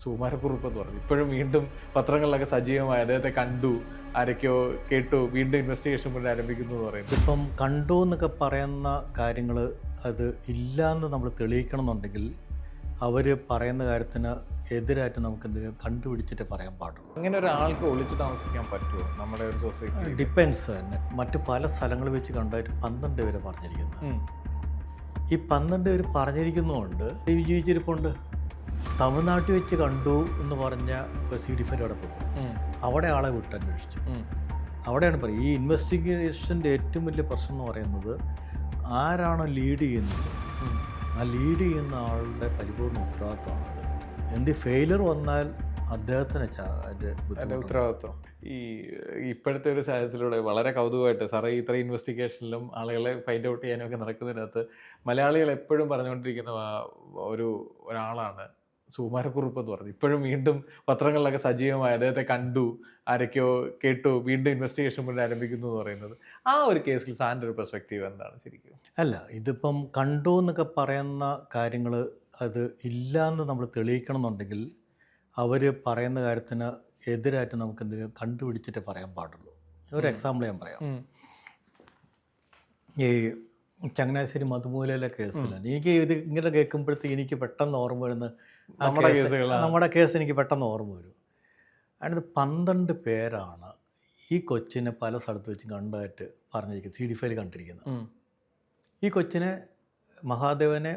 സുകുമാരക്കുറുപ്പ് എന്ന് പറഞ്ഞു. ഇപ്പോഴും വീണ്ടും പത്രങ്ങളിലൊക്കെ സജീവമായി അദ്ദേഹത്തെ കണ്ടു, ആരൊക്കെയോ കേട്ടു, വീണ്ടും ഇൻവെസ്റ്റിഗേഷൻ കൊണ്ട് ആരംഭിക്കുന്നു എന്ന് പറയുന്നത്. ഇപ്പം കണ്ടു എന്നൊക്കെ പറയുന്ന കാര്യങ്ങൾ അത് ഇല്ലയെന്ന് നമ്മൾ തെളിയിക്കണം എന്നുണ്ടെങ്കിൽ അവർ പറയുന്ന കാര്യത്തിന് എതിരായിട്ട് നമുക്ക് എന്തെങ്കിലും കണ്ടുപിടിച്ചിട്ട് പറയാൻ പാടുള്ളൂ. അങ്ങനെ ഒരാൾക്ക് ഒളിച്ചു താമസിക്കാൻ പറ്റുമോ നമ്മുടെ ഒരു സൊസൈറ്റി? ഡിപ്പെൻസ് തന്നെ. മറ്റു പല സ്ഥലങ്ങളിൽ വെച്ച് കണ്ടായിട്ട് 12 പേര് പറഞ്ഞിരിക്കുന്നത്. ഈ 12 പേര് പറഞ്ഞിരിക്കുന്നതുകൊണ്ട് വിജയിച്ചിരിപ്പുണ്ട്. തമിഴ്നാട്ടിൽ വെച്ച് കണ്ടു എന്ന് പറഞ്ഞ ഒരു CD5 അവിടെ പോയി, അവിടെ ആളെ വിട്ടന്വേഷിച്ചു. അവിടെയാണ് പറയുക, ഈ ഇൻവെസ്റ്റിഗേഷൻ്റെ ഏറ്റവും വലിയ പ്രശ്നം എന്ന് പറയുന്നത് ആരാണോ ലീഡ് ചെയ്യുന്നത്, ആ ലീഡ് ചെയ്യുന്ന ആളുടെ പരിപൂർണ്ണ ഉത്തരവാദിത്വമാണത്. എന്ത് ഫെയിലർ വന്നാൽ അദ്ദേഹത്തിന് അതിൻ്റെ ഉത്തരവാദിത്വം. ഈ ഇപ്പോഴത്തെ ഒരു സാഹചര്യത്തിലൂടെ വളരെ കൗതുകമായിട്ട് സാറേ ഇത്ര ഇൻവെസ്റ്റിഗേഷനിലും ആളുകളെ ഫൈൻഡ് ഔട്ട് ചെയ്യാനൊക്കെ നടക്കുന്നതിനകത്ത് മലയാളികൾ എപ്പോഴും പറഞ്ഞുകൊണ്ടിരിക്കുന്ന ഒരാളാണ് സുകുമാരക്കുറുപ്പ് എന്ന് പറഞ്ഞു. ഇപ്പോഴും വീണ്ടും പത്രങ്ങളിലൊക്കെ സജീവമായി അദ്ദേഹത്തെ കണ്ടു, ആരൊക്കെയോ കേട്ടു, വീണ്ടും ഇൻവെസ്റ്റിഗേഷൻ കൊണ്ട് ആരംഭിക്കുന്നു എന്ന് പറയുന്നത്. ആ ഒരു കേസിൽ സാറിൻ്റെ ഒരു പെർസ്പെക്റ്റീവ് എന്താണ് ശരിക്കും? അല്ല, ഇതിപ്പം കണ്ടു എന്നൊക്കെ പറയുന്ന കാര്യങ്ങൾ അത് ഇല്ലയെന്ന് നമ്മൾ തെളിയിക്കണം എന്നുണ്ടെങ്കിൽ അവർ പറയുന്ന കാര്യത്തിന് എതിരായിട്ട് നമുക്ക് എന്തെങ്കിലും കണ്ടുപിടിച്ചിട്ട് പറയാൻ പാടുള്ളൂ. ഒരു എക്സാമ്പിൾ ഞാൻ പറയാം. ഈ ചങ്ങനാശ്ശേരി മധുമൂലയിലെ കേസിലാണ് എനിക്ക് ഇത് ഇങ്ങനെ കേൾക്കുമ്പോഴത്തേക്ക് എനിക്ക് പെട്ടെന്ന് ഓർമ്മ വരുന്ന നമ്മുടെ കേസ് എനിക്ക് പെട്ടെന്ന് ഓർമ്മ വരും. അതിനകത്ത് 12 പേരാണ് ഈ കൊച്ചിനെ പല സ്ഥലത്ത് വെച്ച് കണ്ടതായിട്ട് പറഞ്ഞിരിക്കുന്നത്, CD5 കണ്ടിരിക്കുന്നത്. ഈ കൊച്ചിനെ മഹാദേവനെ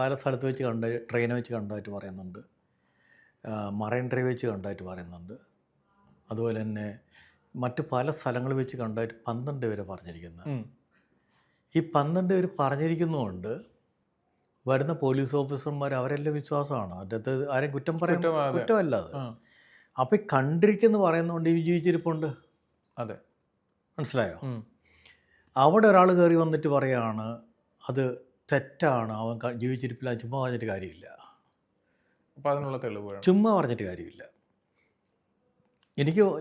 പല സ്ഥലത്ത് വെച്ച് ട്രെയിനെ വെച്ച് കണ്ടതായിട്ട് പറയുന്നുണ്ട്, മറൈൻ ഡ്രൈവ് വെച്ച് കണ്ടതായിട്ട് പറയുന്നുണ്ട്, അതുപോലെ തന്നെ മറ്റ് പല സ്ഥലങ്ങളിൽ വെച്ച് കണ്ടതായിട്ട് 12 പേര് പറഞ്ഞിരിക്കുന്നത്. ഈ 12 പേര് പറഞ്ഞിരിക്കുന്നതുകൊണ്ട് വരുന്ന പോലീസ് ഓഫീസർമാർ അവരെല്ലാം വിശ്വാസമാണ്, അതിനകത്ത് ആരെയും കുറ്റം പറയാൻ കുറ്റമല്ല അത്. അപ്പം ഈ കണ്ടിരിക്കുന്നു പറയുന്നതുകൊണ്ട് ഈ വിജയിച്ചിരിപ്പുണ്ട്. അതെ, മനസ്സിലായോ? അവിടെ ഒരാൾ കയറി വന്നിട്ട് പറയുകയാണ് അത് തെറ്റാണ്, അവൻ ജീവിച്ചിരിപ്പില്ല, ചുമ്മാ പറഞ്ഞിട്ട് കാര്യമില്ല. അപ്പം അതിനുള്ള തെളിവ് ചുമ്മാ പറഞ്ഞിട്ട് കാര്യമില്ല.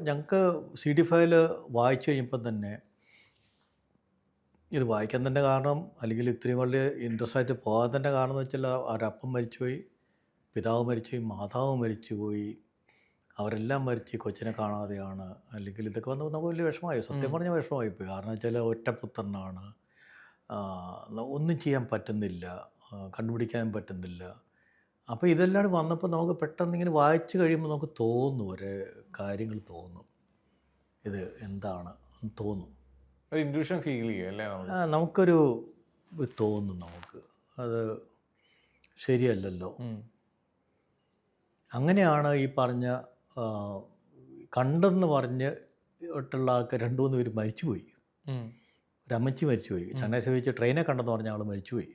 ഞങ്ങൾക്ക് CD5 വായിച്ചു കഴിഞ്ഞപ്പം തന്നെ ഇത് വായിക്കാൻ തന്നെ കാരണം, അല്ലെങ്കിൽ ഇത്രയും വലിയ ഇൻട്രസ്റ്റ് ആയിട്ട് പോകാൻ തന്നെ കാരണം എന്ന് വെച്ചാൽ അവരപ്പം മരിച്ചുപോയി, പിതാവ് മരിച്ചുപോയി, മാതാവ് മരിച്ചുപോയി, അവരെല്ലാം മരിച്ച് കൊച്ചിനെ കാണാതെയാണ്. അല്ലെങ്കിൽ ഇതൊക്കെ വന്ന് നമുക്ക് വലിയ വിഷമമായി, സത്യം പറഞ്ഞാൽ വിഷമമായിപ്പോയി. കാരണം വെച്ചാൽ ഒറ്റപുത്രനാണ്, ഒന്നും ചെയ്യാൻ പറ്റുന്നില്ല, കണ്ടുപിടിക്കാൻ പറ്റുന്നില്ല. അപ്പോൾ ഇതെല്ലാം വന്നപ്പോൾ നമുക്ക് പെട്ടെന്ന് ഇങ്ങനെ വായിച്ചു കഴിയുമ്പോൾ നമുക്ക് തോന്നും, ഓരോ കാര്യങ്ങൾ തോന്നും, ഇത് എന്താണ് തോന്നും, ഒരു ഇൻഡ്യൂഷൻ ഫീൽ ചെയ്യും അല്ലേ? നമുക്കൊരു തോന്നും, നമുക്ക് അത് ശരിയല്ലല്ലോ. അങ്ങനെയാണ് ഈ പറഞ്ഞ കണ്ടെന്ന് പറഞ്ഞിട്ടുള്ള ആൾക്കാർ 2-3 പേര് മരിച്ചുപോയി. ഒരു അമ്മച്ചി മരിച്ചുപോയി, ചങ്ങനാശ്ശേരി വെച്ച് ട്രെയിനെ കണ്ടെന്ന് പറഞ്ഞ ആൾ മരിച്ചുപോയി.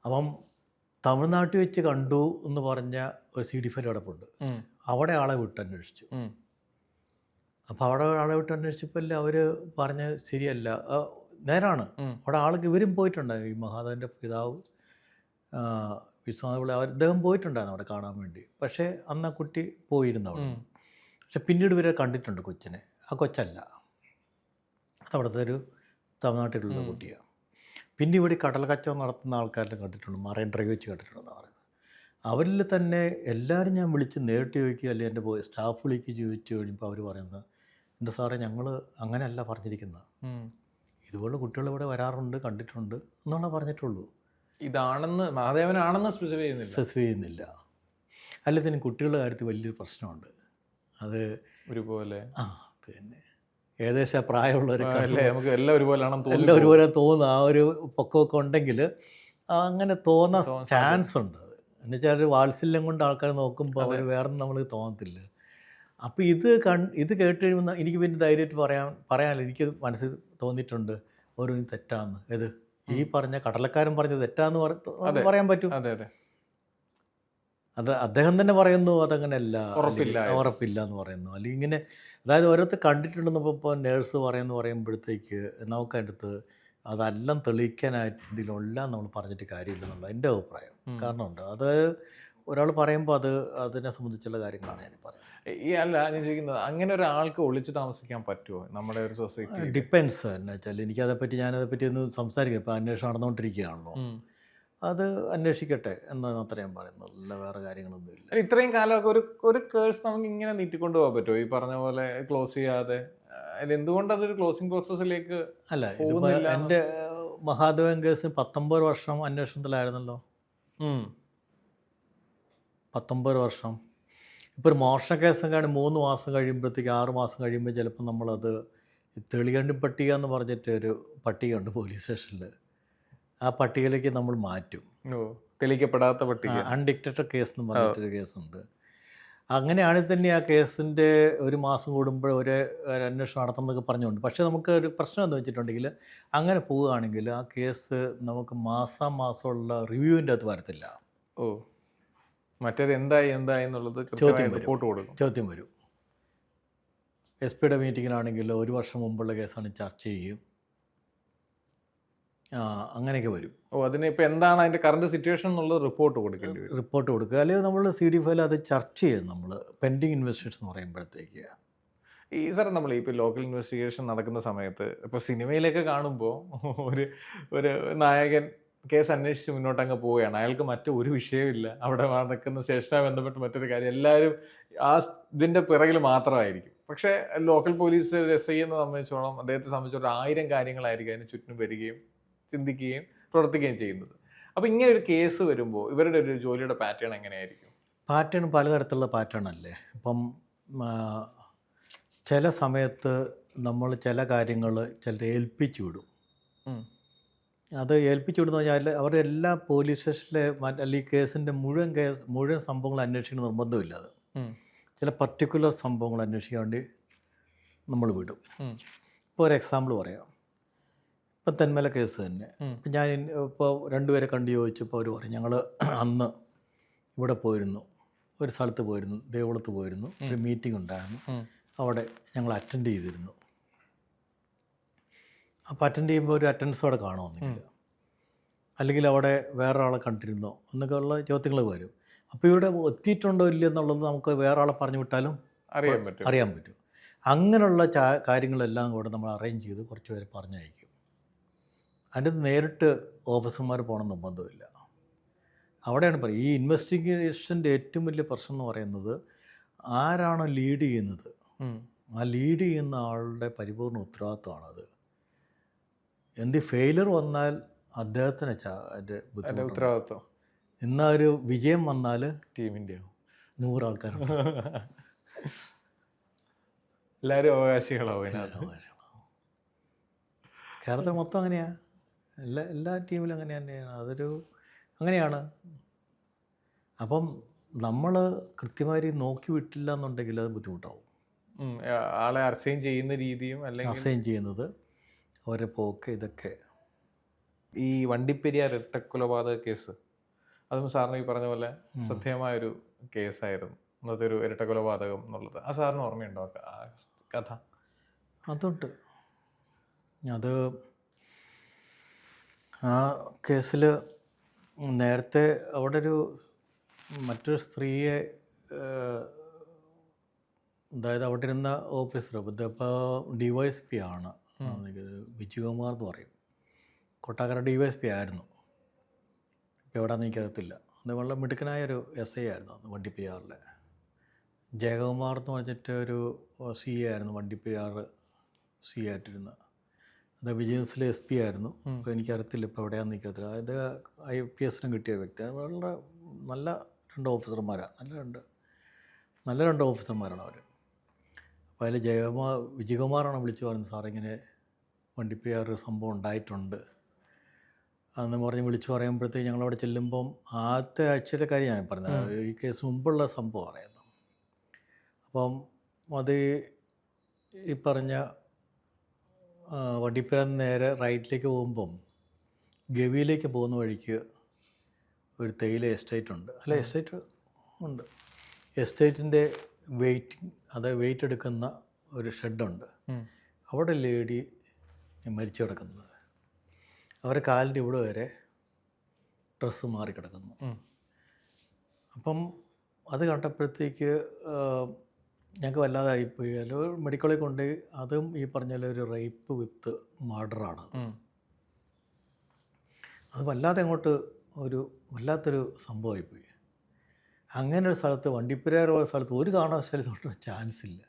അപ്പം തമിഴ്നാട്ടിൽ വെച്ച് കണ്ടു എന്ന് പറഞ്ഞ ഒരു CD5 കിടപ്പുണ്ട്, അവിടെ ആളെ വിട്ടന്വേഷിച്ചു. അപ്പോൾ അവിടെ ആളെ വിട്ടന്വേഷിച്ചപ്പോൾ അവർ പറഞ്ഞ ശരിയല്ല, നേരാണ്. അവിടെ ആൾക്ക് ഇവരും പോയിട്ടുണ്ടായിരുന്നു, ഈ മഹാദേവൻ്റെ പിതാവ് വിശ്വനാഥപിള്ള അദ്ദേഹം പോയിട്ടുണ്ടായിരുന്നു അവിടെ കാണാൻ വേണ്ടി. പക്ഷേ അന്ന് ആ കുട്ടി പോയിരുന്നു അവിടെ. പക്ഷെ പിന്നീട് ഇവരെ കണ്ടിട്ടുണ്ട് കൊച്ചിനെ. ആ കൊച്ചല്ല, അതവിടുത്തെ ഒരു തമിഴ്നാട്ടിലുള്ള കുട്ടിയാണ്. പിന്നെ ഇവിടെ കടൽ കച്ചവടം നടത്തുന്ന ആൾക്കാരെ കണ്ടിട്ടുണ്ട്, മറൈൻ ഡ്രൈവ് വെച്ച് കണ്ടിട്ടുണ്ടെന്ന് പറയുന്നത്. അവരിൽ തന്നെ എല്ലാവരും ഞാൻ വിളിച്ച് നേരിട്ട് ചോദിക്കുക, അല്ലെങ്കിൽ എൻ്റെ സ്റ്റാഫ് വിളിക്ക് ചോദിച്ചു കഴിയുമ്പോൾ അവർ പറയുന്നത്, എൻ്റെ സാറേ ഞങ്ങൾ അങ്ങനെയല്ല പറഞ്ഞിരിക്കുന്നത്, ഇതുപോലെ കുട്ടികൾ ഇവിടെ വരാറുണ്ട്, കണ്ടിട്ടുണ്ട് എന്നാണ് പറഞ്ഞിട്ടുള്ളൂ. ഇതാണെന്ന് മഹാദേവനാണെന്ന് സ്പെസിഫൈ ചെയ്യുന്നില്ല. അല്ലതിന് കുട്ടികളുടെ കാര്യത്തിൽ വലിയൊരു പ്രശ്നമുണ്ട്. അത് ഒരുപോലെ പിന്നെ ഏകദേശം പ്രായമുള്ളവരൊക്കെ നമുക്ക് എല്ലാം ഒരുപോലെയാണെന്ന് എല്ലാം ഒരുപോലെ തോന്നുന്നു. ആ ഒരു പൊക്കമൊക്കെ ഉണ്ടെങ്കിൽ അങ്ങനെ തോന്നാൻ ചാൻസ് ഉണ്ട്. എന്നുവെച്ചാൽ ഒരു വാത്സല്യം കൊണ്ട് ആൾക്കാർ നോക്കുമ്പോൾ അവർ വേറെ നമ്മൾ തോന്നത്തില്ല. അപ്പോൾ ഇത് കേട്ട് കഴിയുമ്പോൾ എനിക്ക് പിന്നെ ധൈര്യമായിട്ട് പറയാനല്ല, എനിക്ക് മനസ്സിൽ തോന്നിയിട്ടുണ്ട് ഓരോ തെറ്റാന്ന്. ഇത് ഈ പറഞ്ഞ കടലക്കാരൻ പറഞ്ഞത് തെറ്റാന്ന് പറയാൻ പറ്റും. അത് അദ്ദേഹം തന്നെ പറയുന്നു അതങ്ങനെയല്ല, ഉറപ്പില്ല എന്ന് പറയുന്നു. അല്ലെങ്കിൽ ഇങ്ങനെ, അതായത് ഓരോരുത്തർ കണ്ടിട്ടുണ്ടെന്ന് ഇപ്പോൾ നേഴ്സ് പറയുമ്പോഴത്തേക്ക് നമുക്കടുത്ത് അതെല്ലാം തെളിയിക്കാനായിട്ട് ഇതിലെല്ലാം നമ്മൾ പറഞ്ഞിട്ട് കാര്യമില്ലെന്നുള്ള എൻ്റെ അഭിപ്രായം. കാരണമുണ്ട്, അത് ഒരാൾ പറയുമ്പോൾ അതിനെ സംബന്ധിച്ചുള്ള കാര്യങ്ങളാണ് ഞാൻ പറയുന്നത്. അല്ല ഞാൻ ചോദിക്കുന്നത്, അങ്ങനെ ഒരാൾക്ക് ഒളിച്ചു താമസിക്കാൻ പറ്റുമോ നമ്മുടെ ഒരു സൊസൈറ്റി? ഡിപ്പെൻസ് എന്ന് വെച്ചാൽ ഞാനതേപ്പറ്റി ഒന്ന് സംസാരിക്കാം. ഇപ്പോൾ അന്വേഷണം നടന്നുകൊണ്ടിരിക്കുകയാണല്ലോ. അത് അന്വേഷിക്കട്ടെ എന്നാണ് അത്ര ഞാൻ പറയുന്നത്. അല്ല വേറെ കാര്യങ്ങളൊന്നുമില്ല. ഇത്രയും കാലമൊക്കെ ഒരു കേസ് നമുക്ക് ഇങ്ങനെ നീട്ടിക്കൊണ്ട് പോകാൻ പറ്റുമോ ഈ പറഞ്ഞ പോലെ ക്ലോസ് ചെയ്യാതെ? എന്തുകൊണ്ട് അതൊരു ക്ലോസിംഗ് പ്രോസസ്സിലേക്ക് അല്ല, ഇതിപ്പോൾ പോകുന്നില്ല? എൻ്റെ മഹാദേവൻ കേസ് 19 വർഷം അന്വേഷണത്തിലായിരുന്നല്ലോ. 19 വർഷം. ഇപ്പോൾ ഒരു മോഷണ കേസൊക്കെയാണ് 3 മാസം കഴിയുമ്പോഴത്തേക്ക് 6 മാസം കഴിയുമ്പോൾ ചിലപ്പോൾ നമ്മളത് തെളികണ്ടി പട്ടിക എന്ന് പറഞ്ഞിട്ട് ഒരു പട്ടികയുണ്ട് പോലീസ് സ്റ്റേഷനിൽ. ആ പട്ടികയിലേക്ക് നമ്മൾ മാറ്റും. തെളിയിക്കപ്പെടാത്ത പട്ടിക, അൺഡിക്റ്റഡ് കേസ് എന്ന് പറഞ്ഞിട്ടൊരു കേസുണ്ട്. അങ്ങനെയാണെങ്കിൽ തന്നെ ആ കേസിൻ്റെ 1 മാസം കൂടുമ്പോൾ ഒരു അന്വേഷണം നടത്തുന്നതൊക്കെ പറഞ്ഞുകൊണ്ട്. പക്ഷേ നമുക്ക് ഒരു പ്രശ്നം എന്ന് വെച്ചിട്ടുണ്ടെങ്കിൽ അങ്ങനെ പോവുകയാണെങ്കിൽ ആ കേസ് നമുക്ക് മാസമുള്ള റിവ്യൂവിൻ്റെ അകത്ത് വരത്തില്ല. മറ്റേത് എന്തായി എന്നുള്ളത് റിപ്പോർട്ട് കൊടുക്കും, ചോദ്യം വരും. SP മീറ്റിങ്ങിനാണെങ്കിൽ 1 വർഷം മുമ്പുള്ള കേസാണ് ചർച്ച ചെയ്യും. അങ്ങനെയൊക്കെ വരും. അതിന് ഇപ്പോൾ എന്താണ് അതിൻ്റെ കറണ്ട് സിറ്റുവേഷൻ എന്നുള്ളത് റിപ്പോർട്ട് കൊടുക്കേണ്ടി വരും. റിപ്പോർട്ട് കൊടുക്കുക, അല്ലെങ്കിൽ നമ്മൾ CD ഫയൽ അത് ചർച്ച ചെയ്യും. നമ്മൾ പെൻഡിങ് ഇൻവെസ്റ്റിഗേഷൻ എന്ന് പറയുമ്പോഴത്തേക്ക് ഈ സാർ നമ്മൾ ഇപ്പോൾ ലോക്കൽ ഇൻവെസ്റ്റിഗേഷൻ നടക്കുന്ന സമയത്ത് ഇപ്പോൾ സിനിമയിലൊക്കെ കാണുമ്പോൾ ഒരു നായകൻ കേസ് അന്വേഷിച്ച് മുന്നോട്ട് അങ്ങ് പോവുകയാണ്. അയാൾക്ക് ഒരു വിഷയമില്ല, അവിടെ നടക്കുന്ന സ്റ്റേഷനുമായി ബന്ധപ്പെട്ട് മറ്റൊരു കാര്യം, എല്ലാവരും ആ ഇതിൻ്റെ പിറകിൽ മാത്രമായിരിക്കും. പക്ഷേ ലോക്കൽ പോലീസ് SI എന്ന് സംബന്ധിച്ചോളം അദ്ദേഹത്തെ സംബന്ധിച്ചോളം 1000 കാര്യങ്ങളായിരിക്കും അതിന് ചുറ്റും വരികയും ചിന്തിക്കുകയും പ്രവർത്തിക്കുകയും ചെയ്യുന്നത്. അപ്പോൾ ഇങ്ങനെ ഒരു കേസ് വരുമ്പോൾ ഇവരുടെ ഒരു ജോലിയുടെ പാറ്റേൺ എങ്ങനെയായിരിക്കും? പാറ്റേൺ പലതരത്തിലുള്ള പാറ്റേൺ അല്ലേ. ഇപ്പം ചില സമയത്ത് നമ്മൾ ചില കാര്യങ്ങൾ ചിലർ ഏൽപ്പിച്ചു വിടും. അത് ഏൽപ്പിച്ചു വിടുന്ന പറഞ്ഞാൽ അവരുടെ എല്ലാ പോലീസ് സ്റ്റേഷനിലെ അല്ലെങ്കിൽ കേസിൻ്റെ മുഴുവൻ സംഭവങ്ങൾ അന്വേഷിക്കണം നിർബന്ധമില്ല. അത് ചില പർട്ടിക്കുലർ സംഭവങ്ങൾ അന്വേഷിക്കാൻ വേണ്ടി നമ്മൾ വിടും. ഇപ്പോൾ ഒരു എക്സാമ്പിൾ പറയാം. ഇപ്പം തെന്മല കേസ് തന്നെ. ഇപ്പം ഞാൻ ഇപ്പോൾ 2 പേരെ കണ്ടു ചോദിച്ചപ്പോൾ അവർ പറയും, ഞങ്ങൾ അന്ന് ഇവിടെ പോയിരുന്നു, ഒരു സ്ഥലത്ത് പോയിരുന്നു, ദേവളത്ത് പോയിരുന്നു, ഒരു മീറ്റിംഗ് ഉണ്ടായിരുന്നു, അവിടെ ഞങ്ങൾ അറ്റൻഡ് ചെയ്തിരുന്നു. അപ്പോൾ അറ്റൻഡ് ചെയ്യുമ്പോൾ ഒരു അറ്റൻഡൻസ് അവിടെ കാണുമെന്നില്ല, അല്ലെങ്കിൽ അവിടെ വേറെ ആളെ കണ്ടിരുന്നോ എന്നൊക്കെ ഉള്ള ചോദ്യങ്ങൾ വരും. അപ്പോൾ ഇവിടെ എത്തിയിട്ടുണ്ടോ ഇല്ലയോ എന്നുള്ളത് നമുക്ക് വേറെ ആളെ പറഞ്ഞു വിട്ടാലും അറിയാൻ പറ്റും. അങ്ങനെയുള്ള കാര്യങ്ങളെല്ലാം കൂടെ നമ്മൾ അറേഞ്ച് ചെയ്ത് കുറച്ച് പേര് പറഞ്ഞയക്കും. അതിൻ്റെ നേരിട്ട് ഓഫീസർമാർ പോകണം നിർബന്ധമില്ല. അവിടെയാണ് പറയും, ഈ ഇൻവെസ്റ്റിഗേഷൻ്റെ ഏറ്റവും വലിയ പ്രശ്നം എന്ന് പറയുന്നത് ആരാണോ ലീഡ് ചെയ്യുന്നത്, ആ ലീഡ് ചെയ്യുന്ന ആളുടെ പരിപൂർണ്ണ ഉത്തരവാദിത്വമാണത്. ഫെയിലർ വന്നാൽ അദ്ദേഹത്തിന് അതിൻ്റെ ഉത്തരവാദിത്വം. ഇന്ന് ഒരു വിജയം വന്നാൽ ടീമിൻ്റെ 100 ആൾക്കാരുണ്ട്, എല്ലാവരും അവകാശികളാവും. കേരളത്തിൽ മൊത്തം അങ്ങനെയാണ്, എല്ലാ ടീമിലും അങ്ങനെ തന്നെയാണ്. അങ്ങനെയാണ്. അപ്പം നമ്മൾ കൃത്യമായി നോക്കി വിട്ടില്ല എന്നുണ്ടെങ്കിൽ അത് ബുദ്ധിമുട്ടാവും. ആളെ അസൈൻ ചെയ്യുന്ന രീതിയും അല്ലെങ്കിൽ അസൈൻ ചെയ്യുന്നത് അവരെ പോക്ക് ഇതൊക്കെ. ഈ വണ്ടിപ്പെരിയാർ ഇരട്ടക്കൊലപാതക കേസ്, അതും സാറിന് ഈ പറഞ്ഞ പോലെ ശ്രദ്ധേയമായൊരു കേസായിരുന്നു. അന്നത്തെ ഒരു ഇരട്ടക്കൊലപാതകം എന്നുള്ളത് ആ സാറിന് ഓർമ്മയുണ്ടോ ആ കഥ? അതുണ്ട്. അത് ആ കേസിൽ നേരത്തെ അവിടെ മറ്റൊരു സ്ത്രീയെ, അതായത് അവിടെ ഇരുന്ന ഓഫീസർ, ഇതിപ്പോൾ DYSP ആണ്, വിജയകുമാർ എന്ന് പറയും, കൊട്ടാക്കര DYSP ആയിരുന്നു. ഇപ്പോൾ എവിടെയാണെന്ന് എനിക്കറിയത്തില്ല. അത് വളരെ മിടുക്കനായൊരു SI ആയിരുന്നു അന്ന് വണ്ടിപ്പെരിയാറിലെ. ജയകുമാർ എന്ന് പറഞ്ഞിട്ട് ഒരു CA ആയിരുന്നു, വണ്ടിപ്പെരിയാർ CA ആയിട്ടിരുന്ന. അത് വിജിലൻസിലെ SP ആയിരുന്നു. അപ്പോൾ എനിക്കറിയത്തില്ല ഇപ്പോൾ എവിടെയാണെന്ന് എനിക്കറിയത്തില്ല. അതായത് IPS കിട്ടിയ വ്യക്തി. വളരെ നല്ല 2 ഓഫീസർമാരാണ്, നല്ല രണ്ട് ഓഫീസർമാരാണ് അവർ. അപ്പോൾ അതിൽ വിജയകുമാറാണ് വിളിച്ച് പറഞ്ഞത്, സാറിങ്ങനെ വണ്ടിപ്പെരിയാർ ഒരു സംഭവം ഉണ്ടായിട്ടുണ്ട് അന്ന് പറഞ്ഞ് വിളിച്ച് പറയുമ്പോഴത്തേക്ക് ഞങ്ങളവിടെ ചെല്ലുമ്പം ആദ്യത്തെ ആഴ്ചയിലെ കാര്യം ഞാൻ പറഞ്ഞത്, ഈ കേസ് മുമ്പുള്ള സംഭവം അറിയുന്നത്. അപ്പം അത് ഈ പറഞ്ഞ വണ്ടിപ്പെരിയാർ നേരെ റൈറ്റിലേക്ക് പോകുമ്പം ഗവിയിലേക്ക് പോകുന്ന വഴിക്ക് ഒരു തേയില എസ്റ്റേറ്റ് ഉണ്ട്. എസ്റ്റേറ്റ് ഉണ്ട്. എസ്റ്റേറ്റിൻ്റെ വെയിറ്റ് എടുക്കുന്ന ഒരു ഷെഡുണ്ട്. അവിടെ ലേഡി മരിച്ചു കിടക്കുന്നത്. അവരെ കാലിൻ്റെ ഇവിടെ വരെ ഡ്രസ്സ് മാറി കിടക്കുന്നു. അപ്പം അത് കണ്ടപ്പോഴത്തേക്ക് ഞങ്ങൾക്ക് വല്ലാതായിപ്പോയി. അല്ലെങ്കിൽ മെഡിക്കലിൽ കൊണ്ട് അതും ഈ പറഞ്ഞ ഒരു റേപ്പ് വിത്ത് മർഡറാണ്. അത് വല്ലാതെ അങ്ങോട്ട് ഒരു വല്ലാത്തൊരു സംഭവമായിപ്പോയി. അങ്ങനെ ഒരു സ്ഥലത്ത് വണ്ടിപ്പെരിയാർ പോലെ സ്ഥലത്ത് ഒരു കാരണവശാലും തൊട്ട് ചാൻസ് ഇല്ല.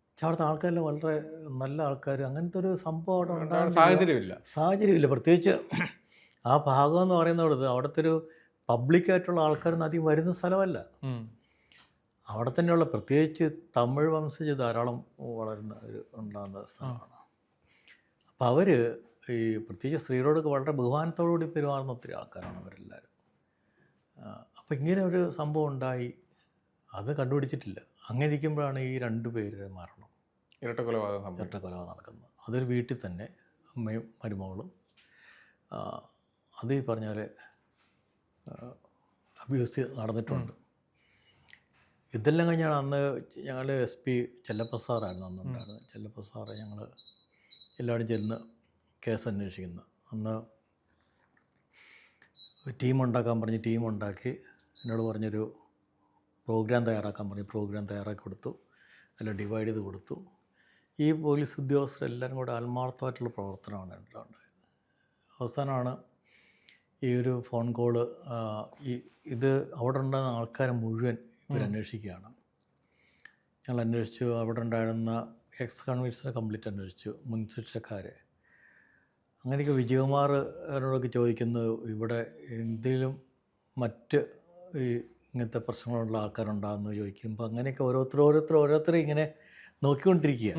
പക്ഷെ അവിടുത്തെ ആൾക്കാരെല്ലാം വളരെ നല്ല ആൾക്കാർ. അങ്ങനത്തെ ഒരു സംഭവം അവിടെ ഉണ്ടാകാൻ സാഹചര്യമില്ല. പ്രത്യേകിച്ച് ആ ഭാഗം എന്ന് പറയുന്നത് അവിടുത്തെ ഒരു പബ്ലിക്കായിട്ടുള്ള ആൾക്കാരൊന്നും അധികം വരുന്ന സ്ഥലമല്ല. അവിടെ തന്നെയുള്ള പ്രത്യേകിച്ച് തമിഴ് വംശജ ധാരാളം ഉണ്ടാകുന്ന സ്ഥലമാണ്. അപ്പോൾ അവർ ഈ പ്രത്യേകിച്ച് സ്ത്രീകളോടൊക്കെ വളരെ ബഹുമാനത്തോടുകൂടി പെരുമാറുന്ന ഒത്തിരി ആൾക്കാരാണ് അവരെല്ലാവരും. അപ്പോൾ ഇങ്ങനെ ഒരു സംഭവം ഉണ്ടായി, അത് കണ്ടുപിടിച്ചിട്ടില്ല. അങ്ങനെ ഇരിക്കുമ്പോഴാണ് ഈ 2 പേര് മരണം, ഇരട്ടക്കൊലപാതകം നടക്കുന്നത്. അതൊരു വീട്ടിൽ തന്നെ അമ്മയും മരുമകളും. അത് ഈ പറഞ്ഞ പോലെ അബ്യൂസ് നടന്നിട്ടുണ്ട്. ഇതെല്ലാം കഴിഞ്ഞാണ് അന്ന് ഞങ്ങൾ SP ചെല്ലപ്പ സാറായിരുന്നു അന്നുണ്ടായിരുന്നത്. ചെല്ലപ്പ സാറ് ഞങ്ങൾ എല്ലാവരും ചെന്ന് കേസ് അന്വേഷിക്കുന്നത്. അന്ന് ടീമുണ്ടാക്കാൻ പറഞ്ഞ് ടീമുണ്ടാക്കി എന്നോട് പറഞ്ഞൊരു പ്രോഗ്രാം തയ്യാറാക്കാൻ പറഞ്ഞ് പ്രോഗ്രാം തയ്യാറാക്കി കൊടുത്തു. എല്ലാം ഡിവൈഡ് ചെയ്ത് കൊടുത്തു. ഈ പോലീസ് ഉദ്യോഗസ്ഥരെല്ലാവരും കൂടെ ആത്മാർത്ഥമായിട്ടുള്ള പ്രവർത്തനമാണ് ഉണ്ടായത്. അവസാനമാണ് ഈ ഒരു ഫോൺ കോള് ഇത് അവിടെ ഉണ്ടായിരുന്ന ആൾക്കാരെ മുഴുവൻ ഇവരന്വേഷിക്കുകയാണ്. ഞങ്ങൾ അന്വേഷിച്ചു. അവിടെ ഉണ്ടായിരുന്ന എക്സ് കൺവിക്ട്സിനെ കംപ്ലീറ്റ് അന്വേഷിച്ചു, മുൻ ശിക്ഷക്കാരെ. അങ്ങനെയൊക്കെ വിജയകുമാറിനോടൊക്കെ ചോദിക്കുന്നത് ഇവിടെ എന്തെങ്കിലും മറ്റ് ഈ ഇങ്ങനത്തെ പ്രശ്നങ്ങളുള്ള ആൾക്കാരുണ്ടാകുമെന്ന് ചോദിക്കുമ്പോൾ അങ്ങനെയൊക്കെ ഓരോരുത്തർ ഇങ്ങനെ നോക്കിക്കൊണ്ടിരിക്കുക.